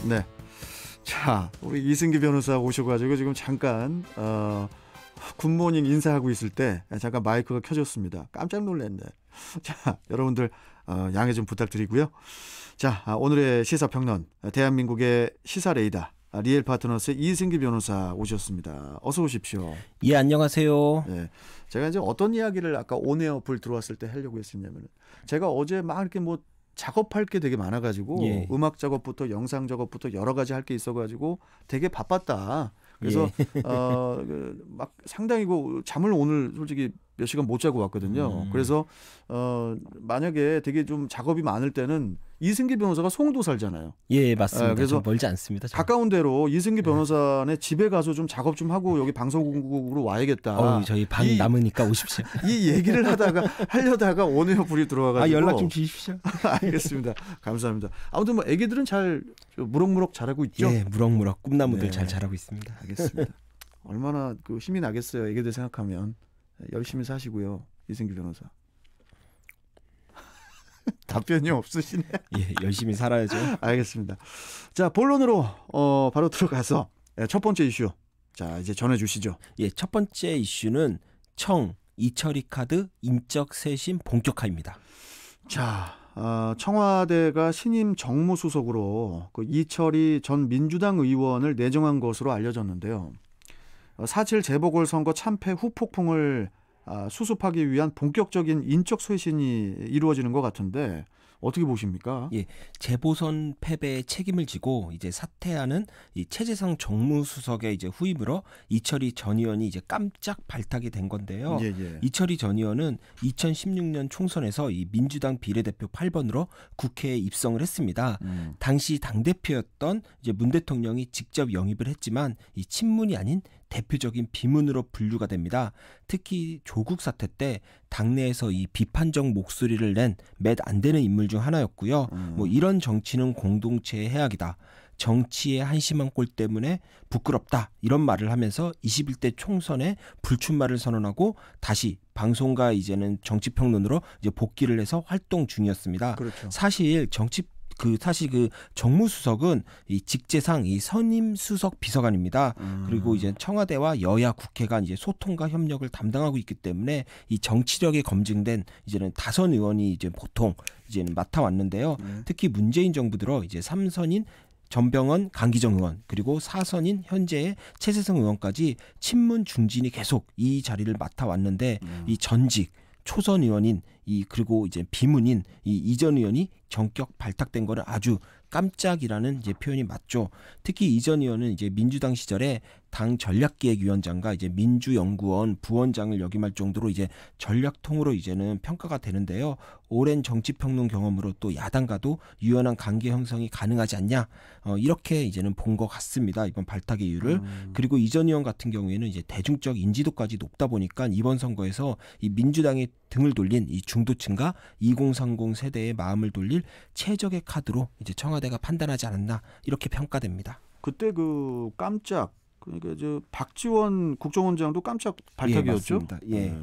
네. 자, 우리 이승기 변호사 오셔가지고 지금 잠깐 굿모닝 인사하고 있을 때 잠깐 마이크가 켜졌습니다. 깜짝 놀랐네. 자, 여러분들 양해 좀 부탁드리고요. 자, 오늘의 시사평론, 대한민국의 시사 레이더 리엘 파트너스의 이승기 변호사 오셨습니다. 어서 오십시오. 예, 안녕하세요. 네, 제가 이제 어떤 이야기를 아까 온에어풀 들어왔을 때 하려고 했었냐면, 제가 어제 막 이렇게 뭐 작업할 게 되게 많아가지고 예. 음악 작업부터 영상 작업부터 여러 가지 할 게 있어가지고 되게 바빴다. 그래서 예. 막 상당히 잠을 오늘 솔직히 몇 시간 못 자고 왔거든요. 그래서 만약에 되게 좀 작업이 많을 때는 이승기 변호사가 송도 살잖아요. 예, 맞습니다. 그래서 멀지 않습니다. 가까운 데로 이승기 변호사네 집에 가서 좀 작업 좀 하고 여기 방송국으로 와야겠다. 저희 반 남으니까 오십시오. 이 얘기를 하려다가 온에어풀이 들어와가지고. 연락 좀 주십시오. 알겠습니다. 감사합니다. 아무튼 뭐 애기들은 잘 무럭무럭 자라고 있죠? 예, 무럭무럭 꿈나무들 네. 잘 자라고 있습니다. 알겠습니다. 얼마나 힘이 나겠어요. 애기들 생각하면. 열심히 사시고요. 이승기 변호사. 답변이 없으시네. 예, 열심히 살아야죠. 알겠습니다. 자, 본론으로 바로 들어가서 첫 번째 이슈. 자, 이제 전해 주시죠. 예, 첫 번째 이슈는 이철희 카드 인적 쇄신 본격화입니다. 자, 청와대가 신임 정무수석으로 이철희 전 민주당 의원을 내정한 것으로 알려졌는데요. 4.7 재보궐선거 참패 후폭풍을 수습하기 위한 본격적인 인적 쇄신이 이루어지는 것 같은데 어떻게 보십니까? 예, 재보선 패배의 책임을 지고 이제 사퇴하는 이 최재성 정무수석의 이제 후임으로 이철희 전 의원이 이제 깜짝 발탁이 된 건데요. 예. 이철희 전 의원은 2016년 총선에서 이 민주당 비례대표 8번으로 국회에 입성을 했습니다. 당시 당대표였던 이제 문 대통령이 직접 영입을 했지만 이 친문이 아닌 대표적인 비문으로 분류가 됩니다. 특히 조국 사태 때 당내에서 이 비판적 목소리를 낸 몇 안 되는 인물 중 하나였고요. 뭐 이런 정치는 공동체의 해악이다. 정치의 한심한 꼴 때문에 부끄럽다. 이런 말을 하면서 21대 총선에 불출마를 선언하고 다시 방송가 이제는 정치평론으로 이제 복귀를 해서 활동 중이었습니다. 그렇죠. 사실 정무수석은 이 직제상 이 선임 수석 비서관입니다. 그리고 이제 청와대와 여야 국회가 이제 소통과 협력을 담당하고 있기 때문에 이 정치력이 검증된 이제는 다선 의원이 이제 보통 이제는 맡아왔는데요. 특히 문재인 정부 들어 이제 3선인 전병헌, 강기정 의원 그리고 4선인 현재의 최재성 의원까지 친문 중진이 계속 이 자리를 맡아왔는데 이 전직 초선 의원인 그리고 이제 비문인 이전 의원이 전격 발탁된 거는 아주 깜짝이라는 이제 표현이 맞죠. 특히 이전 의원은 이제 민주당 시절에 당 전략기획위원장과 이제 민주연구원 부원장을 역임할 정도로 이제 전략통으로 이제는 평가가 되는데요. 오랜 정치평론 경험으로 또 야당과도 유연한 관계 형성이 가능하지 않냐 이렇게 이제는 본 것 같습니다. 이번 발탁의 이유를 그리고 이전 의원 같은 경우에는 이제 대중적 인지도까지 높다 보니까 이번 선거에서 이 민주당의 등을 돌린 이 중도층과 2030 세대의 마음을 돌릴 최적의 카드로 이제 청와대가 판단하지 않았나 이렇게 평가됩니다. 그때 깜짝 그러니까 박지원 국정원장도 깜짝 발탁이었죠. 예, 맞습니다. 예.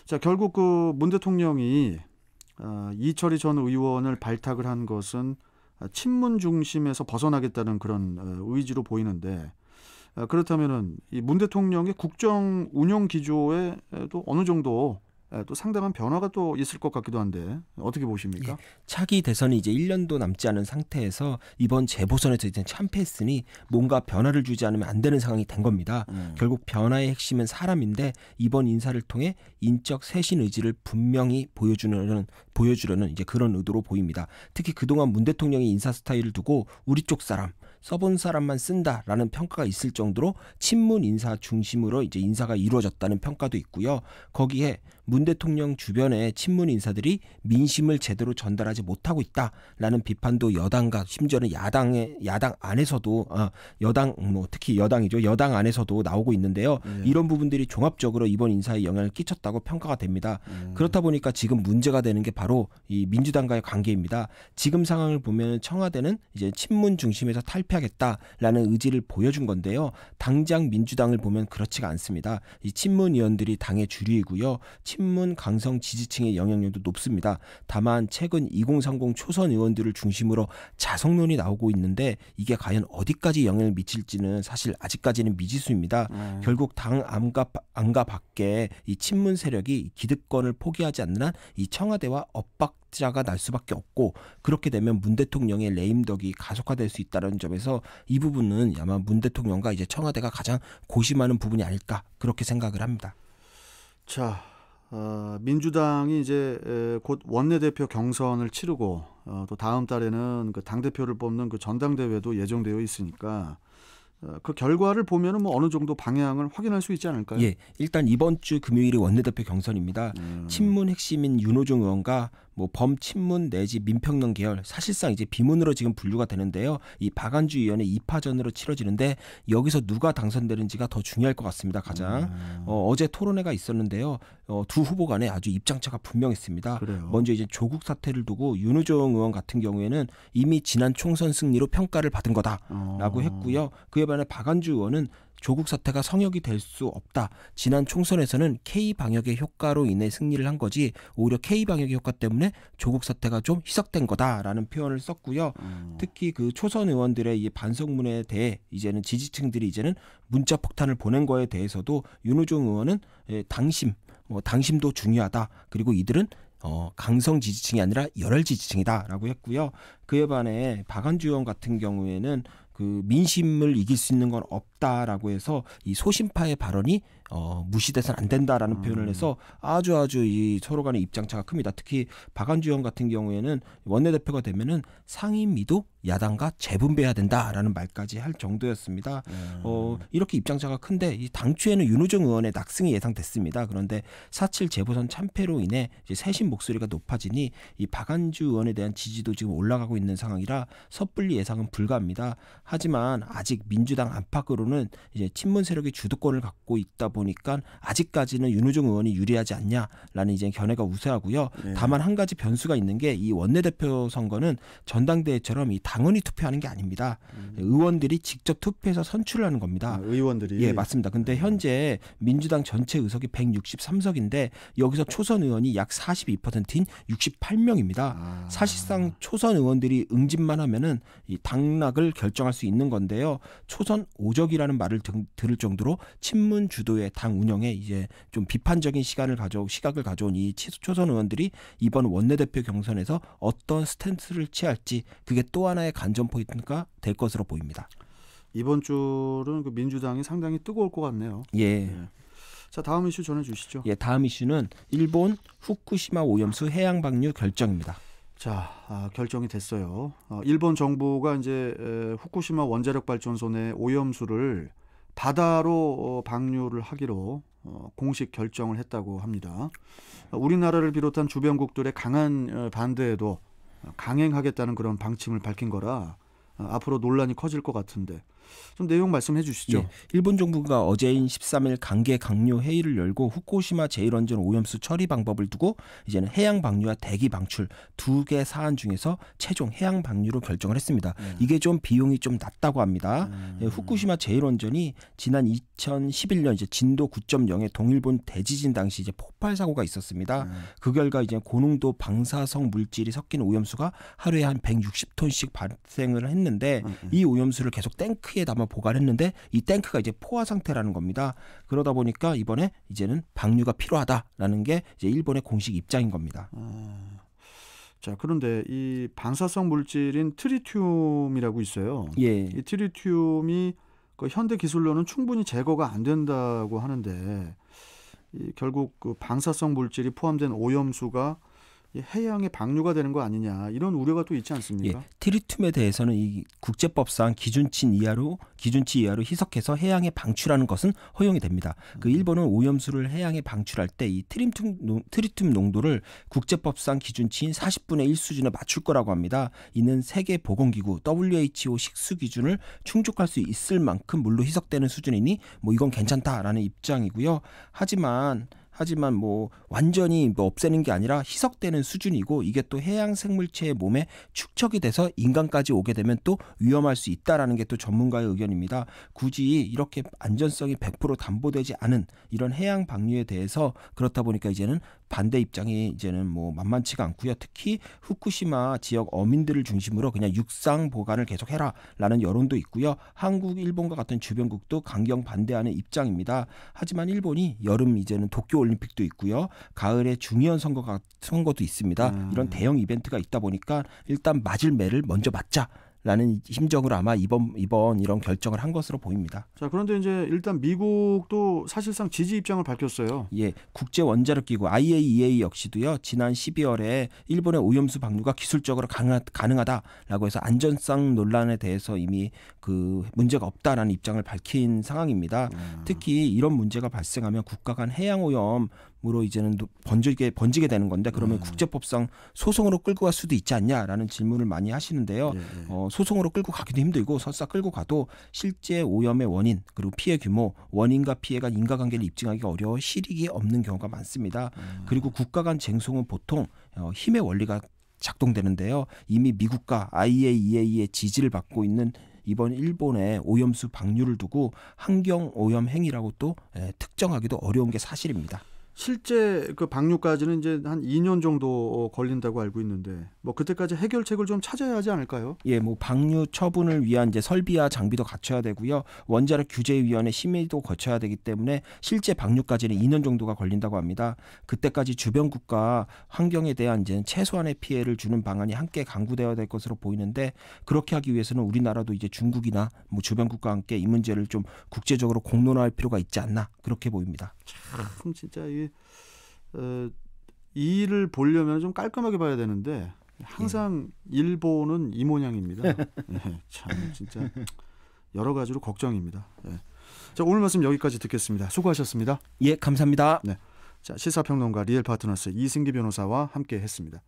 자, 결국 문 대통령이 이철희 전 의원을 발탁을 한 것은 친문 중심에서 벗어나겠다는 그런 의지로 보이는데 그렇다면은 이 문 대통령의 국정 운영 기조에도 어느 정도 또 상당한 변화가 또 있을 것 같기도 한데 어떻게 보십니까? 예, 차기 대선이 이제 1년도 남지 않은 상태에서 이번 재보선에서 이제 참패했으니 뭔가 변화를 주지 않으면 안 되는 상황이 된 겁니다. 결국 변화의 핵심은 사람인데 이번 인사를 통해 인적 쇄신 의지를 분명히 보여주려는 이제 그런 의도로 보입니다. 특히 그동안 문 대통령의 인사 스타일을 두고 우리 쪽 사람 써본 사람만 쓴다라는 평가가 있을 정도로 친문 인사 중심으로 이제 인사가 이루어졌다는 평가도 있고요. 거기에 문 대통령 주변의 친문 인사들이 민심을 제대로 전달하지 못하고 있다라는 비판도 여당과 심지어는 야당 안에서도 특히 여당이죠. 여당 안에서도 나오고 있는데요. 이런 부분들이 종합적으로 이번 인사에 영향을 끼쳤다고 평가가 됩니다. 그렇다 보니까 지금 문제가 되는 게 바로 이 민주당과의 관계입니다. 지금 상황을 보면 청와대는 이제 친문 중심에서 탈패 투표하겠다라는 의지를 보여준 건데요. 당장 민주당을 보면 그렇지가 않습니다. 이 친문 의원들이 당의 주류이고요. 친문 강성 지지층의 영향력도 높습니다. 다만 최근 2030 초선 의원들을 중심으로 자성론이 나오고 있는데 이게 과연 어디까지 영향을 미칠지는 사실 아직까지는 미지수입니다. 결국 당 안과 밖에 이 친문 세력이 기득권을 포기하지 않는 한 이 청와대와 엇박자가 날 수밖에 없고, 그렇게 되면 문 대통령의 레임덕이 가속화될 수 있다는 점에서 이 부분은 아마 문 대통령과 이제 청와대가 가장 고심하는 부분이 아닐까 그렇게 생각을 합니다. 자, 민주당이 이제 곧 원내대표 경선을 치르고 또 다음 달에는 그 당대표를 뽑는 그 전당대회도 예정되어 있으니까 그 결과를 보면은 뭐 어느 정도 방향을 확인할 수 있지 않을까요? 예, 일단 이번 주 금요일이 원내대표 경선입니다. 친문 핵심인 윤호중 의원과 뭐 범친문 내지 민평등 계열, 사실상 이제 비문으로 지금 분류가 되는데요. 이 박안주 의원의 2파전으로 치러지는데 여기서 누가 당선되는지가 더 중요할 것 같습니다. 가장 어제 토론회가 있었는데요. 두 후보 간에 아주 입장차가 분명했습니다. 그래요. 먼저 이제 조국 사태를 두고 윤호중 의원 같은 경우에는 이미 지난 총선 승리로 평가를 받은 거다라고 했고요. 그에 반해 박안주 의원은 조국 사태가 성역이 될 수 없다. 지난 총선에서는 K방역의 효과로 인해 승리를 한 거지 오히려 K방역의 효과 때문에 조국 사태가 좀 희석된 거다라는 표현을 썼고요. 특히 그 초선 의원들의 이 반성문에 대해 이제는 지지층들이 이제는 문자 폭탄을 보낸 거에 대해서도 윤호중 의원은 당심도 중요하다. 그리고 이들은 강성 지지층이 아니라 열혈 지지층이다라고 했고요. 그에 반해 박안주 의원 같은 경우에는 그 민심을 이길 수 있는 건 없다라고 해서 이 소신파의 발언이 무시돼서는 안 된다라는 표현을 해서 아주 이 서로 간의 입장차가 큽니다. 특히 박안주 의원 같은 경우에는 원내대표가 되면은 상임위도 야당과 재분배해야 된다라는 말까지 할 정도였습니다. 이렇게 입장차가 큰데 이 당초에는 윤호중 의원의 낙승이 예상됐습니다. 그런데 4.7 재보선 참패로 인해 이제 새신 목소리가 높아지니 이 박안주 의원에 대한 지지도 지금 올라가고 있는 상황이라 섣불리 예상은 불가합니다. 하지만 아직 민주당 안팎으로는 이제 친문 세력이 주도권을 갖고 있다 보니까 아직까지는 윤호중 의원이 유리하지 않냐라는 이제 견해가 우세하고요. 네. 다만 한 가지 변수가 있는 게 이 원내대표 선거는 전당대회처럼 이 당원이 투표하는 게 아닙니다. 의원들이 직접 투표해서 선출을 하는 겁니다. 의원들이. 예, 맞습니다. 근데 현재 민주당 전체 의석이 163석인데 여기서 초선 의원이 약 42%인 68명입니다. 사실상 초선 의원들이 응집만 하면은 이 당락을 결정할 수 있는 건데요. 초선 오적이라는 말을 들을 정도로 친문 주도의 당 운영에 이제 좀 비판적인 시각을 가져온 이 초선 의원들이 이번 원내대표 경선에서 어떤 스탠스를 취할지 그게 또 하나의 관전 포인트가 될 것으로 보입니다. 이번 주는 그 민주당이 상당히 뜨거울 것 같네요. 예. 네. 자, 다음 이슈 전해주시죠. 예, 다음 이슈는 일본 후쿠시마 오염수 해양 방류 결정입니다. 자, 결정이 됐어요. 일본 정부가 이제 후쿠시마 원자력 발전소 내 오염수를 바다로 방류를 하기로 공식 결정을 했다고 합니다. 우리나라를 비롯한 주변국들의 강한 반대에도 강행하겠다는 그런 방침을 밝힌 거라 앞으로 논란이 커질 것 같은데 좀 내용 말씀해 주시죠. 예, 일본 정부가 어제인 13일 강계 강요 회의를 열고 후쿠시마 제1원전 오염수 처리 방법을 두고 이제는 해양 방류와 대기 방출 두 개 사안 중에서 최종 해양 방류로 결정을 했습니다. 이게 좀 비용이 좀 낮다고 합니다. 예, 후쿠시마 제1원전이 지난 2011년 이제 진도 9.0의 동일본 대지진 당시 이제 폭발 사고가 있었습니다. 그 결과 이제 고농도 방사성 물질이 섞인 오염수가 하루에 한 160톤씩 발생을 했는데 이 오염수를 계속 탱크에 담아 보관했는데 이 탱크가 이제 포화 상태라는 겁니다. 그러다 보니까 이번에 이제는 방류가 필요하다라는 게 이제 일본의 공식 입장인 겁니다. 자, 그런데 이 방사성 물질인 트리튬이라고 있어요. 예. 이 트리튬이 그 현대 기술로는 충분히 제거가 안 된다고 하는데 결국 그 방사성 물질이 포함된 오염수가 해양에 방류가 되는 거 아니냐 이런 우려가 또 있지 않습니까? 예, 트리튬에 대해서는 이 국제법상 기준치 이하로 희석해서 해양에 방출하는 것은 허용이 됩니다. 그 일본은 오염수를 해양에 방출할 때 이 트리튬 농도를 국제법상 기준치인 40분의 1 수준에 맞출 거라고 합니다. 이는 세계보건기구 WHO 식수 기준을 충족할 수 있을 만큼 물로 희석되는 수준이니 뭐 이건 괜찮다라는 입장이고요. 하지만 하지만 뭐 완전히 뭐 없애는 게 아니라 희석되는 수준이고 이게 또 해양 생물체의 몸에 축적이 돼서 인간까지 오게 되면 또 위험할 수 있다라는 게 또 전문가의 의견입니다. 굳이 이렇게 안전성이 100% 담보되지 않은 이런 해양 방류에 대해서 그렇다 보니까 이제는 반대 입장이 이제는 뭐 만만치가 않고요. 특히 후쿠시마 지역 어민들을 중심으로 그냥 육상 보관을 계속해라라는 여론도 있고요. 한국, 일본과 같은 주변국도 강경 반대하는 입장입니다. 하지만 일본이 여름 이제는 도쿄 올림픽도 있고요. 가을에 중의원 선거도 있습니다. 이런 대형 이벤트가 있다 보니까 일단 맞을 매를 먼저 맞자. 라는 심정으로 아마 이번 이런 결정을 한 것으로 보입니다. 자, 그런데 이제 일단 미국도 사실상 지지 입장을 밝혔어요. 예, 국제 원자력 기구 IAEA 역시도요. 지난 12월에 일본의 오염수 방류가 기술적으로 가능하다라고 해서 안전성 논란에 대해서 이미 그 문제가 없다라는 입장을 밝힌 상황입니다. 특히 이런 문제가 발생하면 국가 간 해양 오염으로 이제는 번지게 되는 건데 그러면 국제법상 소송으로 끌고 갈 수도 있지 않냐라는 질문을 많이 하시는데요. 소송으로 끌고 가기도 힘들고 설사 끌고 가도 실제 오염의 원인 그리고 피해 규모, 원인과 피해가 인과관계를 입증하기가 어려워 실익이 없는 경우가 많습니다. 그리고 국가 간 쟁송은 보통 힘의 원리가 작동되는데요. 이미 미국과 IAEA의 지지를 받고 있는 이번 일본의 오염수 방류를 두고 환경 오염 행위라고 또 특정하기도 어려운 게 사실입니다. 실제 그 방류까지는 이제 한 2년 정도 걸린다고 알고 있는데 뭐 그때까지 해결책을 좀 찾아야 하지 않을까요? 예, 뭐 방류 처분을 위한 이제 설비와 장비도 갖춰야 되고요. 원자력 규제위원회 심의도 거쳐야 되기 때문에 실제 방류까지는 2년 정도가 걸린다고 합니다. 그때까지 주변 국가 환경에 대한 이제 최소한의 피해를 주는 방안이 함께 강구되어야 될 것으로 보이는데 그렇게 하기 위해서는 우리나라도 이제 중국이나 뭐 주변 국가와 함께 이 문제를 좀 국제적으로 공론화할 필요가 있지 않나 그렇게 보입니다. 참 진짜 이 일을 보려면 좀 깔끔하게 봐야 되는데 항상 일본은 이 모양입니다. 참 진짜 여러 가지로 걱정입니다. 자, 오늘 말씀 여기까지 듣겠습니다. 수고하셨습니다. 예, 감사합니다. 네, 자, 시사평론가 리얼파트너스 이승기 변호사와 함께했습니다.